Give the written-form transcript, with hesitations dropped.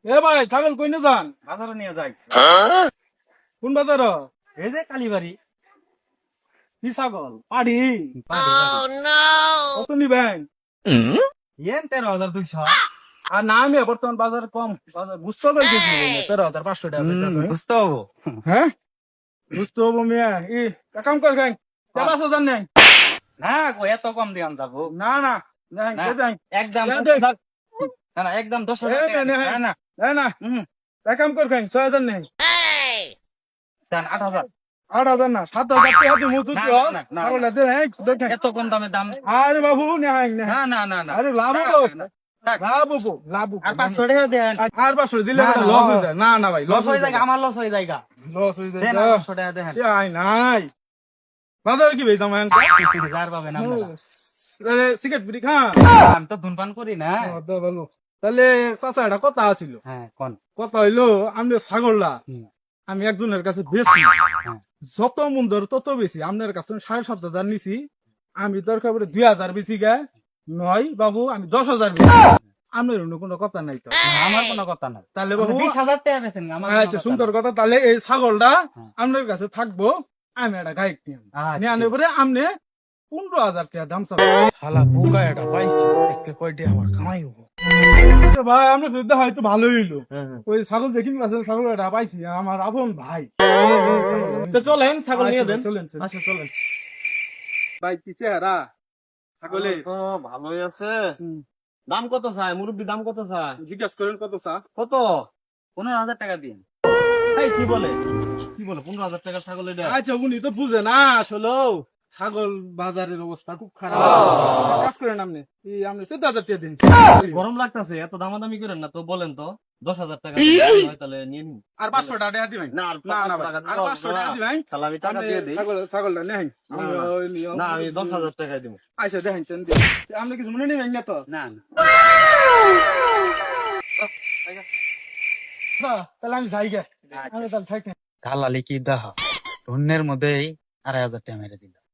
এ ভাই ছাগল কই না যান? বাজারে নিয়ে যাই। কোন বাজার? এই যে কালীবাড়ি। কি ছাগল? পাড়ি? পাটি। কত নিবেন? ইয়েন 13,200। আর না আমি বর্তমান বাজার কম বাজার বুঝতে কই কেজি নেবেন 13,500 টাকা চাইতাছে। বুঝতে হবো। হ্যাঁ বুঝতে হবো মিয়া এক কাম কর খাই 5,000 নেই। না গো, এত কম দিয়াম যাবো। না না নেই না, কে যাই একদম না 10,000। না না, একদম 10,000 এ, টাকা না, দিন। না। না না, না এক কাম কর খাই 6,000 নেই। দেন 8,000। 8,000 না 7,000 টাকা তুই মুতুত না, দিও না, না, ছাগলটা দে দেখেন। এত কম দামে দাম। আরে বাবু নেই নেই না না না না, আরে লাভ না, হবো না, থাক। লাভ হবো লাভ হবো আর 500 টাকা দেন। আর 500 দিলে না, না, লস হয়ে যায় না না ভাই লস হয়ে যায়, আমার লস হয়ে যায়। লস হয়ে যায় দেন আর 500 টাকা দেন। আই নাই বাজারে কি বেচাম এখন যার পাবেন আপনারা। তাহলে সিগারেট বিড়ি খান আমি তো ধূমপান করি না। ভালো তাহলে চাচা এটা কথা আছিল হ্যাঁ, কোন? কথা হইলো আমি ছাগলটা হুম। আমি একজনের কাছে বেশি হ্যাঁ। যত মন ধর তত বেশি আপনার কাছে 7,500 নিছি আমি দরকার পড়ে 2,000 বেশি গে নয় বাবু আমি 10,000 বেশি আপনার অন্য কোনো কথা নাই তো আমার কোনো কথা নাই। তাহলে বাবু 20,000 টাকা বেছেন, আমার কোনো আচ্ছা কথা সুন্দর নাই। কথা তাহলে এই ছাগলটা হ্যাঁ। আপনার কাছে থাকবো আমি একটা গাইক নিয়ে আচ্ছা, নিয়ে আনে পরে আপনি 15,000 টাকা দাম চাবো শালা বোকা এটা পাইছি আজকে কয়টা আমার কামাই হবো ভাই আমরা শুনতে হয়তো ভালোই হইলো হ্যাঁ, হ্যাঁ। ওই ছাগল দেখি ছাগল এটা পাইছি আমার আপন ভাই তো চলেন, ছাগল নিয়ে দেন। চলেন আচ্ছা, চলেন। ভাই কি চেহারা ছাগলের তো ভালোই আছে। দাম কত চাই মুরব্বী, দাম কত চাই? জিজ্ঞাসা করেন কত চা কত? 15,000 টাকা দিন। এই কি বলে 15,000 টাকার ছাগল এটা? আচ্ছা উনি তো বুঝে না আসলে ছাগল বাজারের অবস্থা খুব খারাপ কাজ করেন আপনি আপনি 14,000 টাকা দিন গরম লাগতেছে, এত দামাদামি করেন না তো। বলেন তো 10,000 টাকা দিলে হয়, তাহলে নিয়ে নিন। আর 500 টাকা দিবেন না, আর না না 500 ভাই, টাকা আর 500 টাকা দিবেন তাহলে আমি টাকা দিয়ে দিই। ছাগলটা নেই না, আমি 10,000 টাকা দিব। আচ্ছা দেখেন আপনি কিছু মনে নেবেন না তো না না, তাহলে আমি যাই গে আচ্ছা। আমি তাহলে থাকি কালালি কি দাহ ধন্যের মধ্যেই 2,500 টাকা মেরে দিল।